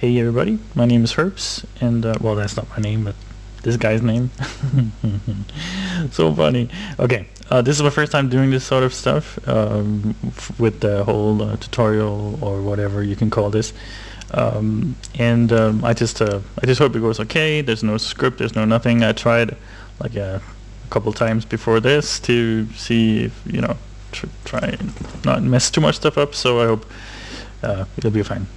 Hey everybody, my name is Herbs, and well, that's not my name, but this guy's name. So funny. Okay, this is my first time doing this sort of stuff with the whole tutorial or whatever you can call this. I just hope it goes okay. There's no script, there's no nothing. I tried like a couple times before this to see if try and not mess too much stuff up. So I hope it'll be fine.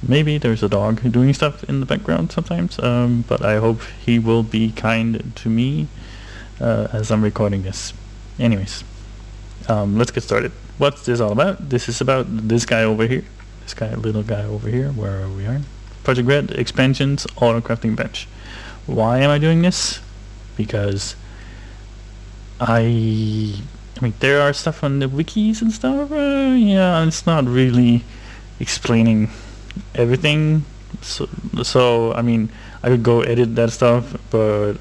Maybe there's a dog doing stuff in the background sometimes, but I hope he will be kind to me as I'm recording this. Anyways, let's get started. What's this all about? This is about this guy over here. Little guy over here, where we are. Project Red expansions auto crafting bench. Why am I doing this? Because I mean, there are stuff on the wikis and stuff. Yeah, it's not really explaining everything. So I mean, I could go edit that stuff, but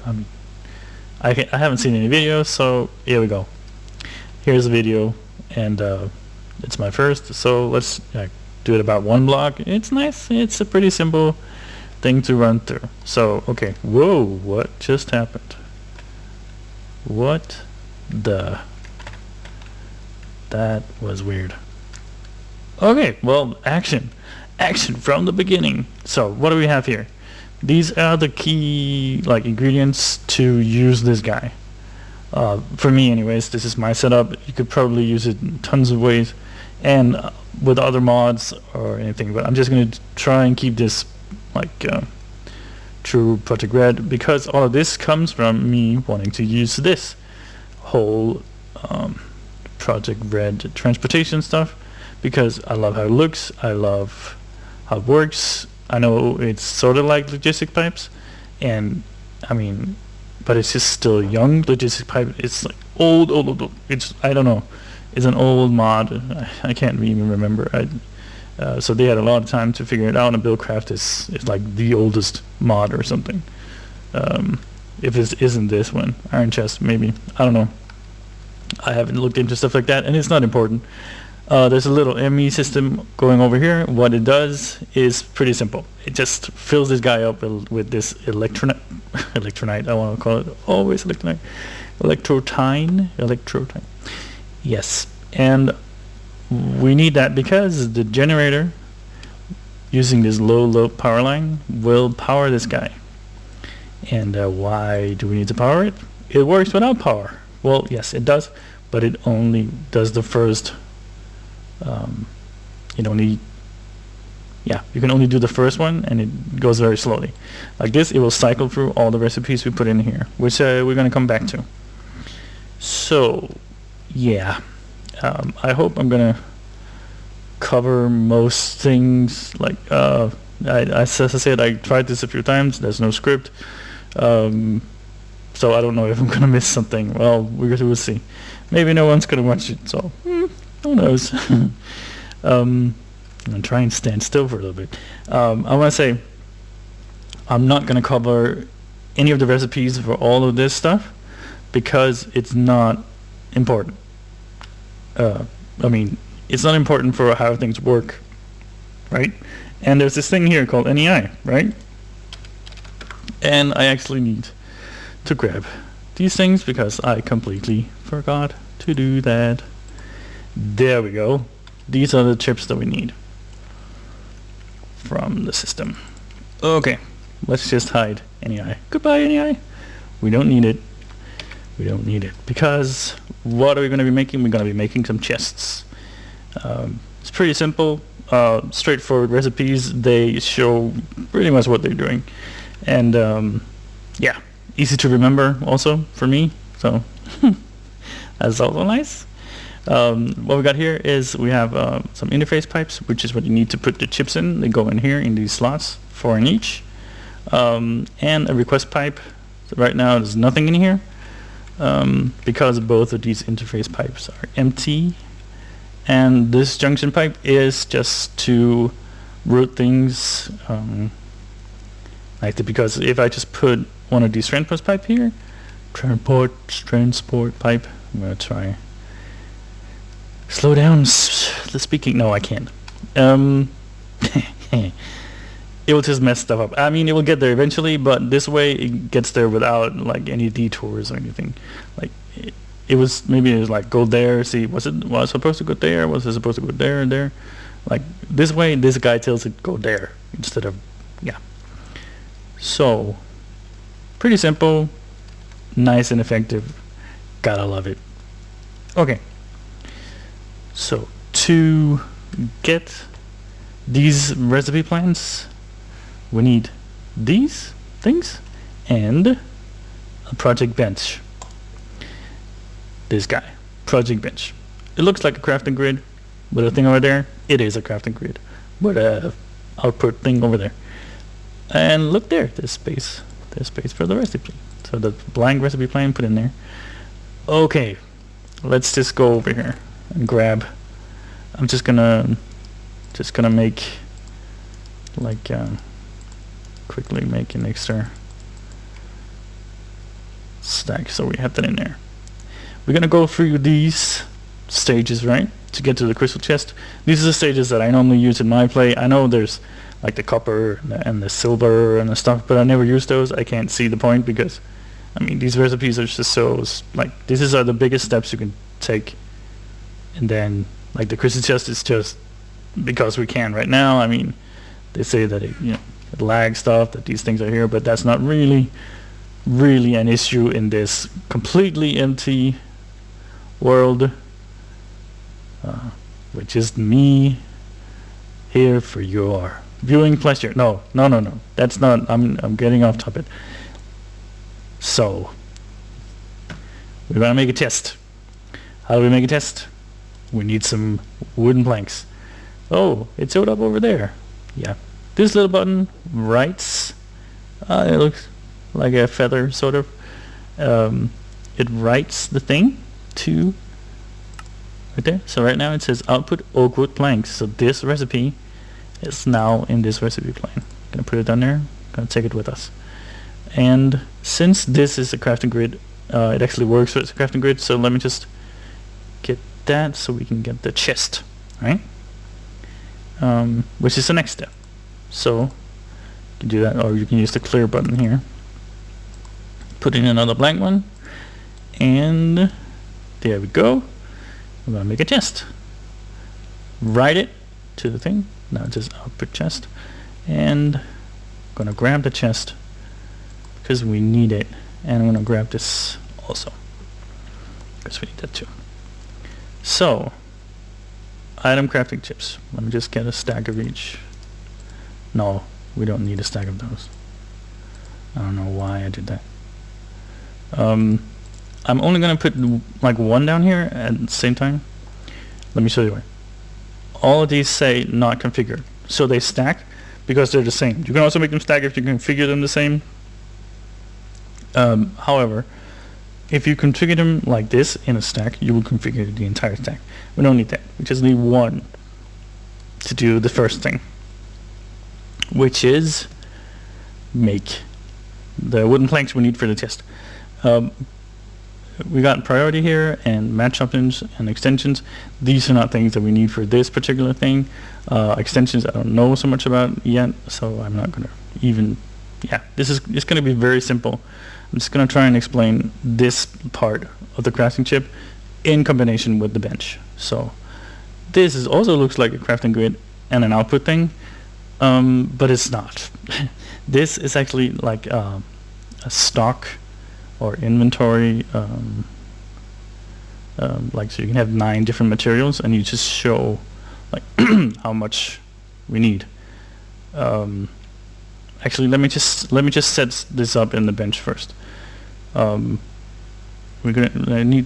I haven't seen any videos. So here we go. Here's a video, and it's my first. So let's do it about one block. It's nice. It's a pretty simple thing to run through. So okay. Whoa! What just happened? What the? That was weird. Okay, well, action from the beginning. So what do we have here? These are the key ingredients to use this guy. For me anyways, this is my setup. You could probably use it in tons of ways and with other mods or anything, but I'm just going to try and keep this true Project Red, because all of this comes from me wanting to use this whole Project Red transportation stuff, because I love how it looks, I love how it works. I know it's sort of like logistic pipes, and I mean, but it's just still young. Logistic pipe, it's like old. It's, I don't know, it's an old mod. I can't even remember. So they had a lot of time to figure it out, and Buildcraft is like the oldest mod or something. If it isn't this one, Iron Chest maybe, I don't know. I haven't looked into stuff like that, and it's not important. There's a little ME system going over here. What it does is pretty simple. It just fills this guy up with this electronite, I want to call it, always electronite. Electrotine. Yes, and we need that because the generator, using this low power line, will power this guy. And why do we need to power it? It works without power. Well, yes, it does, but it only does the first. You can only do the first one, and it goes very slowly. Like this, it will cycle through all the recipes we put in here, which we're going to come back to. So, yeah, I hope I'm going to cover most things. As I said, I tried this a few times. There's no script. So I don't know if I'm going to miss something. Well, we'll see. Maybe no one's going to watch it, so who knows. I'm going to try and stand still for a little bit. I want to say I'm not going to cover any of the recipes for all of this stuff because it's not important. It's not important for how things work, right? And there's this thing here called NEI, right? And I actually need to grab these things because I completely forgot to do that. There we go. These are the chips that we need from the system. Okay, let's just hide NEI. Goodbye, NEI. We don't need it. Because what are we going to be making? We're going to be making some chests. It's pretty simple, straightforward recipes. They show pretty much what they're doing. And yeah, easy to remember also for me. So that's also nice. What we got here is we have some interface pipes, which is what you need to put the chips in. They go in here in these slots, 4 in each, and a request pipe. So right now there's nothing in here because both of these interface pipes are empty, and this junction pipe is just to route things because if I just put one of these transport pipe here, transport pipe, I'm gonna try slow down the speaking. No, I can't. it will just mess stuff up. I mean, it will get there eventually, but this way it gets there without like any detours or anything. Like it was like go there, see, was it supposed to go there? Was it supposed to go there and there? Like this way, this guy tells it go there instead of, yeah. So pretty simple, nice and effective. Gotta love it. Okay. So to get these recipe plans, we need these things and a project bench. This guy, project bench. It looks like a crafting grid, but the thing over there, it is a crafting grid, but a output thing over there. And look there, there's space for the recipe. So the blank recipe plan, put in there. Okay, let's just go over here and grab. I'm just gonna make like quickly make an extra stack, so we have that in there. We're gonna go through these stages, right, to get to the crystal chest. These are the stages that I normally use in my play. I know there's like the copper and the silver and the stuff, but I never use those. I can't see the point because, I mean, these recipes are just so, like, these are the biggest steps you can take. And then, like, the crystal chest is just because we can right now. I mean, they say that it, you know, it lags stuff, that these things are here, but that's not really an issue in this completely empty world, which is me here for your viewing pleasure. No, that's not, I'm getting off topic. So we're gonna make a test. How do we make a test? We need some wooden planks. Oh, it showed up over there. Yeah, this little button writes, it looks like a feather sort of. It writes the thing to right there. So right now it says output oak wood planks. So this recipe is now in this recipe plan. Gonna put it down there, gonna take it with us. And since this is a crafting grid, it actually works with a crafting grid, so let me just get that so we can get the chest, right? Which is the next step. So you can do that, or you can use the clear button here. Put in another blank one, and there we go. We're gonna make a chest. Write it to the thing. Now just output chest, and I'm gonna grab the chest because we need it, and I'm gonna grab this also because we need that too. So item crafting chips. Let me just get a stack of each. No, we don't need a stack of those. I don't know why I did that. I'm only gonna put like one down here at the same time. Let me show you why. All of these say not configured, so they stack because they're the same. You can also make them stack if you configure them the same. However, if you configure them like this in a stack, you will configure the entire stack. We don't need that. We just need one to do the first thing, which is make the wooden planks we need for the chest. We got priority here and match options and extensions. These are not things that we need for this particular thing. Extensions I don't know so much about yet, so I'm not gonna even, yeah, this is it's gonna be very simple. I'm just gonna try and explain this part of the crafting chip in combination with the bench. So this is also looks like a crafting grid and an output thing, but it's not. This is actually like a stock or inventory, like, so you can have 9 different materials and you just show like how much we need. Actually, let me just set this up in the bench first. I need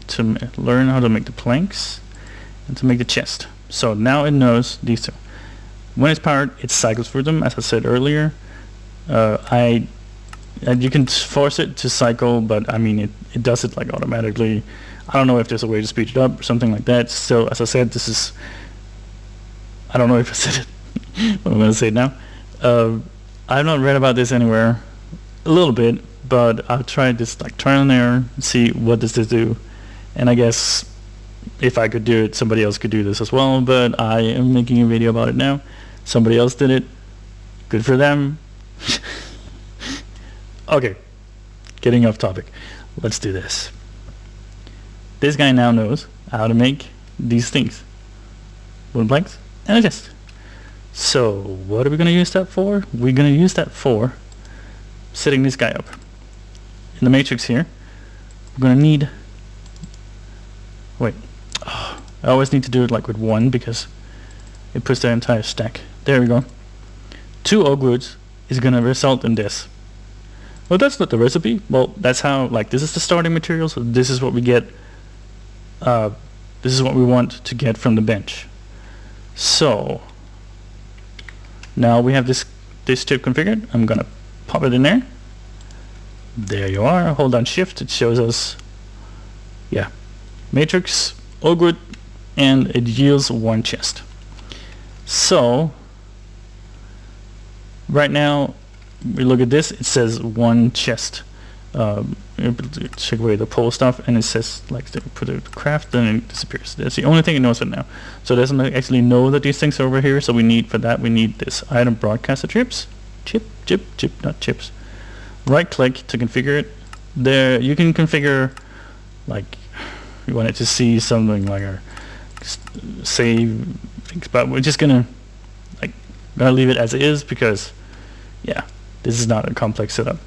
to learn how to make the planks and to make the chest. So now it knows these two. When it's powered, it cycles through them, as I said earlier. You can force it to cycle, but I mean it does it like automatically. I don't know if there's a way to speed it up or something like that. So as I said, this is, I don't know if I said it, but I'm gonna say it now. I've not read about this anywhere, a little bit, but I've tried this like trial and error, see what does this do, and I guess if I could do it, somebody else could do this as well, but I am making a video about it now. Somebody else did it. Good for them. Okay, getting off topic. Let's do this. This guy now knows how to make these things. Wooden planks and a chest. So what are we going to use that for? We're going to use that for setting this guy up. In the matrix here, we're going to need... Wait. Oh, I always need to do it like with one because it puts the entire stack. There we go. 2 oak woods is going to result in this. Well, that's not the recipe. Well, that's how, like, this is the starting material, so this is what we get. This is what we want to get from the bench. So now we have this chip configured. I'm gonna pop it in there. There you are. Hold down shift. It shows us, yeah, matrix, oak wood, and it yields 1 chest. So right now we look at this, it says 1 chest. Check away the pole stuff, and it says like to put a craft, then it disappears. That's the only thing it knows right now. So it doesn't actually know that these things are over here. So we need, for that we need this item broadcaster chips. Chip, not chips. Right click to configure it. There you can configure, like, you want it to see something like our save things, but we're just gonna leave it as it is because, yeah, this is not a complex setup.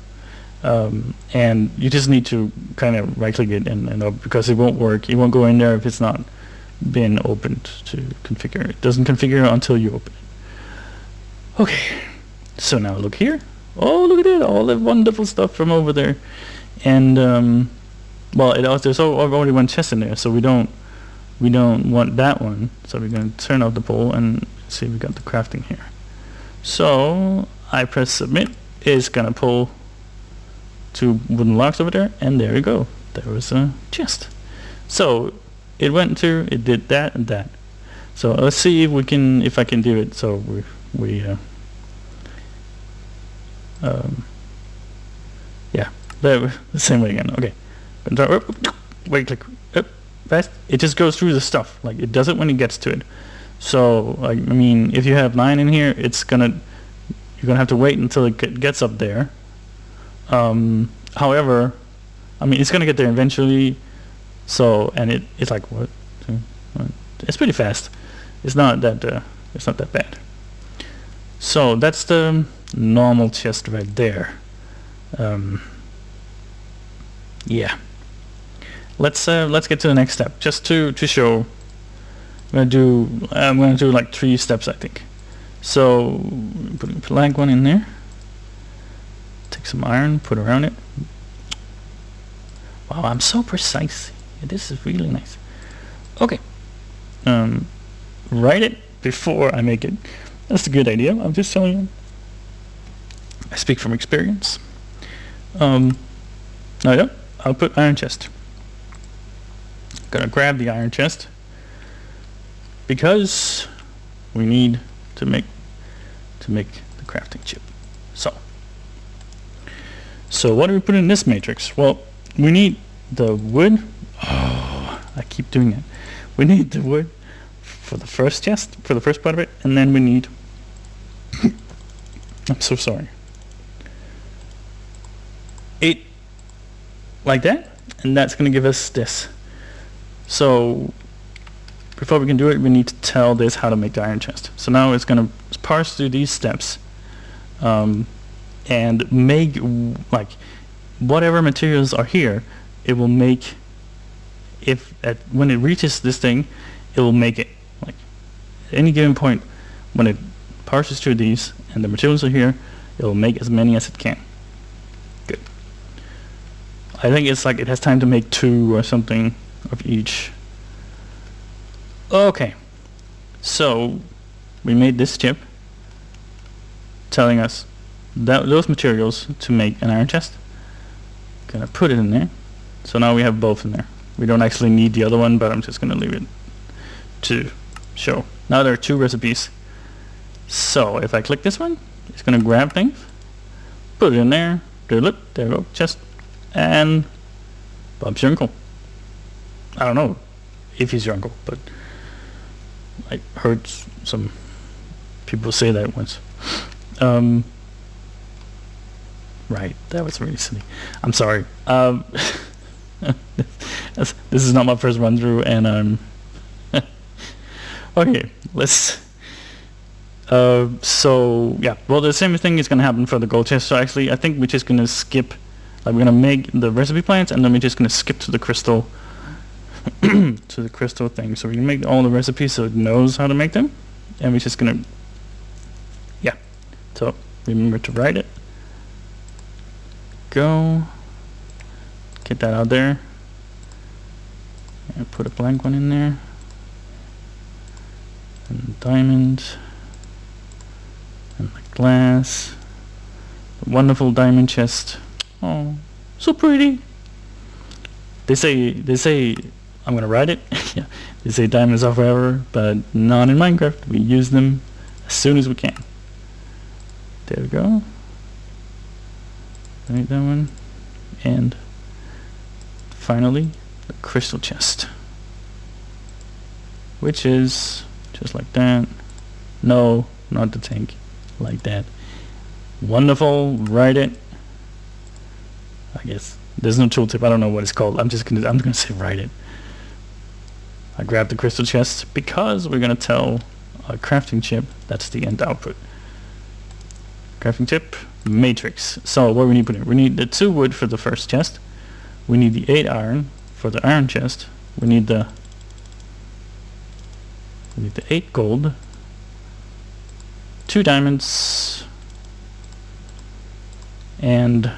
And you just need to kind of right click it and because it won't work. It won't go in there if it's not been opened to configure. It doesn't configure until you open it. Okay, so now look here. Oh, look at it, all the wonderful stuff from over there. And well, there's already 1 chest in there, so we don't want that one. So we're going to turn off the pole and see if we got the crafting here. So I press submit. It's gonna pull 2 wooden logs over there, and there we go. There was a chest. So it went through, it did that and that. So let's see if I can do it. So yeah, the same way again. Okay, wait, click up, fast. It just goes through the stuff. Like, it does it when it gets to it. So like, I mean, if you have 9 in here, you're gonna have to wait until it gets up there. However, I mean, it's gonna get there eventually. So, and it's like what? It's pretty fast. It's not that bad. So that's the normal chest right there. Yeah. Let's get to the next step, just to show. I'm gonna do like 3 steps, I think. So putting a plank one in there. Take some iron, put around it. Wow, I'm so precise. This is really nice. Okay. Write it before I make it. That's a good idea. I'm just telling you. I speak from experience. Now, yeah, I'll put iron chest. Gonna grab the iron chest because we need to make the crafting chip. So what do we put in this matrix? Well, we need the wood. Oh, I keep doing it. We need the wood for the first chest, for the first part of it, and then we need I'm so sorry. 8 like that, and that's going to give us this. So before we can do it, we need to tell this how to make the iron chest. So now it's going to parse through these steps and make, like, whatever materials are here, it will make, when it reaches this thing, it will make it. Like, at any given point, when it parses through these and the materials are here, it will make as many as it can. Good. I think it's like it has time to make 2 or something of each. Okay, so we made this chip telling us that those materials to make an iron chest. Gonna put it in there. So now we have both in there. We don't actually need the other one, but I'm just gonna leave it to show. Now there are 2 recipes. So if I click this one, it's gonna grab things, put it in there, there we go, chest, and Bob's your uncle. I don't know if he's your uncle, but I heard some people say that once. Right, that was really silly. I'm sorry. This is not my first run through, and okay, let's. So yeah, well, the same thing is gonna happen for the gold chest. So actually, I think we're just gonna skip. Like, we're gonna make the recipe plants, and then we're just gonna skip to the crystal, to the crystal thing. So we can make all the recipes so it knows how to make them, and we're just gonna. Yeah. So remember to write it. Go. Get that out there. And put a blank one in there. And diamond. And the glass. The wonderful diamond chest. Oh, so pretty. They say I'm gonna write it. Yeah. They say diamonds are forever, but not in Minecraft. We use them as soon as we can. There we go. Right, that one. And finally, the crystal chest, which is just like that. No, not the tank, like that. Wonderful. Write it. I guess there's no tooltip. I don't know what it's called. I'm gonna say write it. I grabbed the crystal chest because we're gonna tell a crafting chip that's the end output. Crafting tip, matrix. So what we need to put in? We need the 2 wood for the first chest. We need the 8 iron for the iron chest. We need the 8 gold, 2 diamonds, and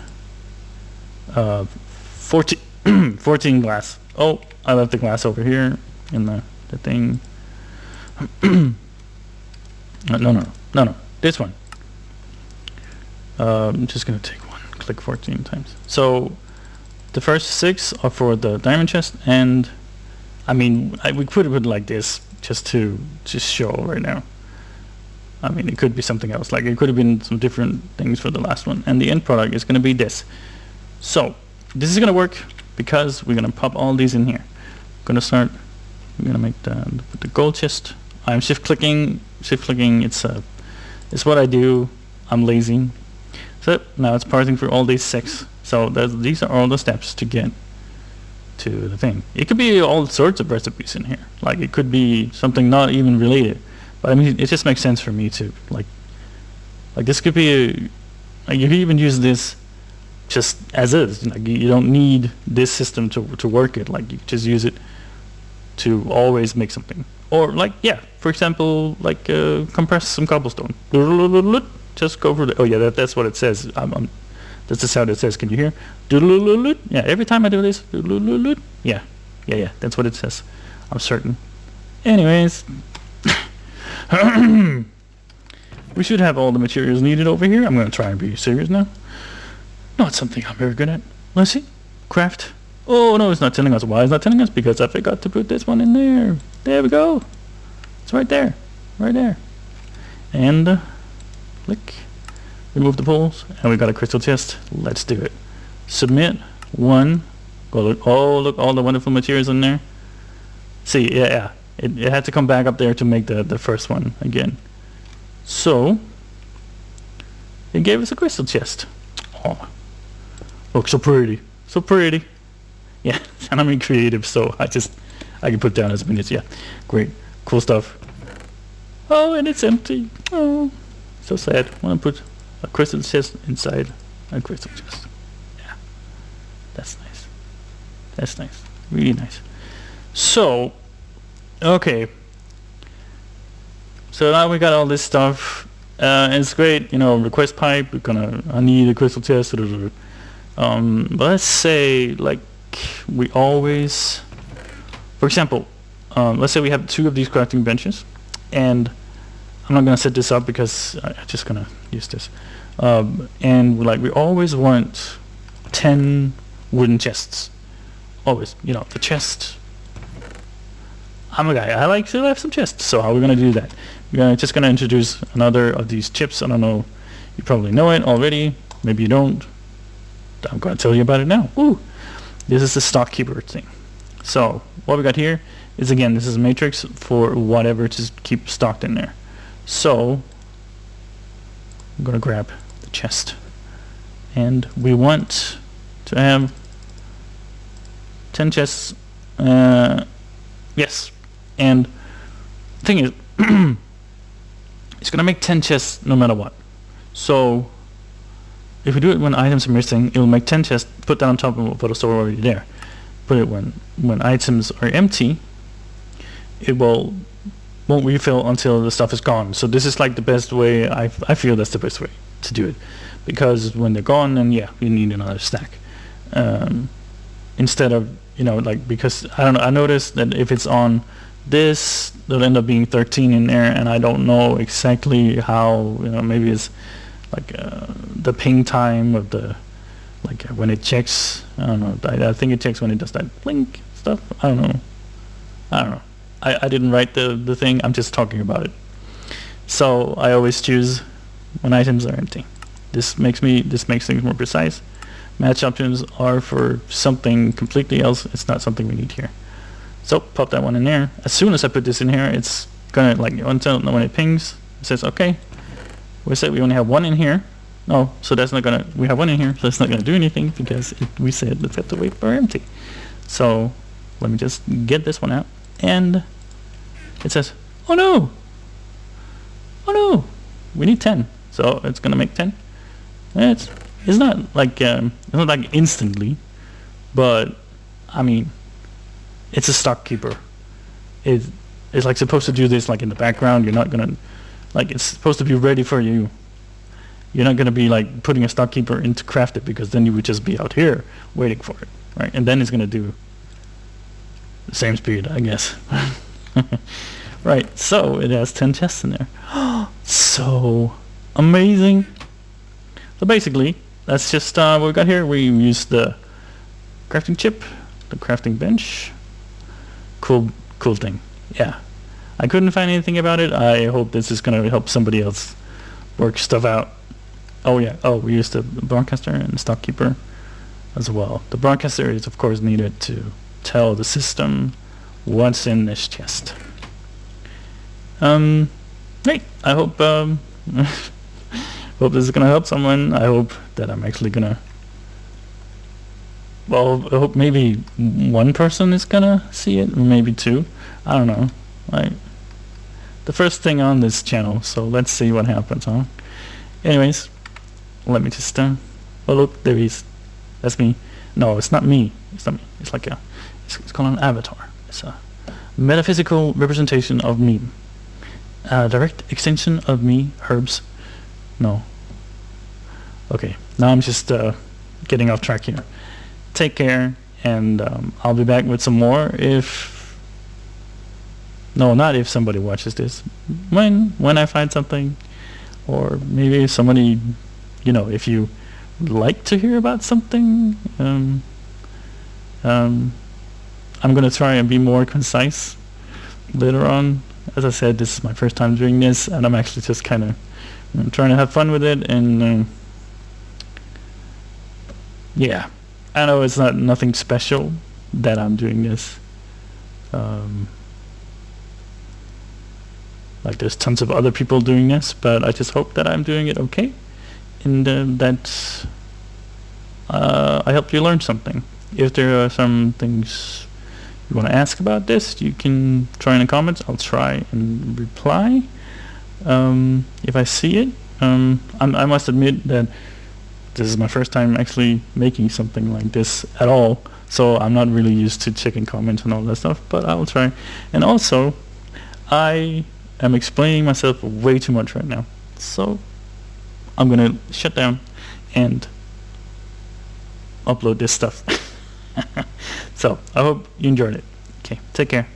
14 glass. Oh, I left the glass over here in the thing. No, this one. I'm just gonna take one. Click 14 times. So the first 6 are for the diamond chest, and I mean, we could put it like this just to show right now. I mean, it could be something else. Like, it could have been some different things for the last one, and the end product is gonna be this. So this is gonna work because we're gonna pop all these in here. We're gonna make the gold chest. I'm shift clicking. It's what I do. I'm lazy. So now it's parsing through all these 6. So these are all the steps to get to the thing. It could be all sorts of recipes in here. Like, it could be something not even related. But I mean, it just makes sense for me to like this could be like, you could even use this just as is. Like, you don't need this system to work it. Like, you just use it to always make something. Or like, yeah, for example, like compress some cobblestone. Just go for the. Oh yeah, that's what it says. That's the sound it says. Can you hear? Yeah, every time I do this. Yeah. That's what it says. I'm certain. Anyways, we should have all the materials needed over here. I'm gonna try and be serious now. Not something I'm very good at. Let's see. Craft. Oh no, it's not telling us. Why it's not telling us? Because I forgot to put this one in there. There we go. It's right there. Right there. And click. Remove the poles. And we got a crystal chest. Let's do it. Submit. 1. Go look. Oh, look, all the wonderful materials in there. See, yeah. It had to come back up there to make the first one again. So it gave us a crystal chest. Oh, look, so pretty. So pretty. Yeah, and I'm in creative, so I can put down as minutes. Yeah, great, cool stuff. Oh, and it's empty. Oh, so sad. I want to put a crystal chest inside a crystal chest. Yeah, that's nice. That's nice. Really nice. So, okay. So now we got all this stuff. And it's great, request pipe. I need a crystal chest. But let's say, like, we always, for example, let's say we have 2 of these crafting benches, and I'm not gonna set this up because I'm just gonna use this. And like, we always want 10 wooden chests. Always, the chest. I'm a guy. I like to have some chests. So how are we gonna do that? We're just gonna introduce another of these chips. I don't know. You probably know it already. Maybe you don't. I'm gonna tell you about it now. Ooh. This is the stock keeper thing. So what we got here is, again, this is a matrix for whatever to keep stocked in there. So I'm gonna grab the chest, and we want to have 10 chests. Yes, and the thing is, it's gonna make 10 chests no matter what. So if we do it when items are missing, it will make 10 chests, put that on top and we'll put a store already there. Put it when items are empty, it won't refill until the stuff is gone. So this is like the best way. I feel that's the best way to do it, because when they're gone, then yeah, you need another stack. Instead of, you know, like, because I don't know, I noticed that if it's on this, there'll end up being 13 in there, and I don't know exactly how, you know, maybe it's like the ping time of the, like when it checks, I don't know, I think it checks when it does that blink stuff. I don't know. I didn't write the thing, I'm just talking about it. So I always choose when items are empty. This makes things more precise. Match options are for something completely else. It's not something we need here. So pop that one in there. As soon as I put this in here, it's gonna, like, until when it pings, it says okay. We said we only have one in here. No, so that's not gonna, we have one in here, so it's not gonna do anything because we said let's have to wait for empty. So let me just get this one out, and it says, oh no, we need 10. So it's gonna make 10. It's not like instantly, but I mean, it's a stock keeper. It's like supposed to do this like in the background. You're not gonna, like, it's supposed to be ready for you. You're not gonna be like putting a stock keeper in to craft it, because then you would just be out here waiting for it, right? And then it's gonna do the same speed, I guess. Right, so it has 10 chests in there. So amazing. So basically, that's just what we got here. We used the crafting chip, the crafting bench. Cool thing. Yeah. I couldn't find anything about it. I hope this is going to help somebody else work stuff out. Oh yeah. Oh, we used the broadcaster and the stock keeper as well. The broadcaster is of course needed to tell the system what's in this chest. Great. I hope hope this is gonna help someone. I hope that I'm actually gonna, well, I hope maybe one person is gonna see it, or maybe two. I don't know. Like, the first thing on this channel, so let's see what happens, huh? Anyways, let me just oh look, there he is. That's me. No, it's not me. It's not me. It's like it's called an avatar. It's a metaphysical representation of me. Direct extension of me, Herbs. No. Okay, now I'm just getting off track here. Take care, and I'll be back with some more if... No, not if somebody watches this. When I find something, or maybe if somebody, you know, if you like to hear about something, I'm gonna try and be more concise later on. As I said, this is my first time doing this, and I'm actually just kind of trying to have fun with it, and yeah, I know it's nothing special that I'm doing this. Like, there's tons of other people doing this, but I just hope that I'm doing it okay, and that I helped you learn something. If there are some things you want to ask about this, you can try in the comments. I'll try and reply if I see it. I must admit that this is my first time actually making something like this at all, so I'm not really used to checking comments and all that stuff, but I will try. And also, I am explaining myself way too much right now, so I'm gonna shut down and upload this stuff. So I hope you enjoyed it. Okay, take care.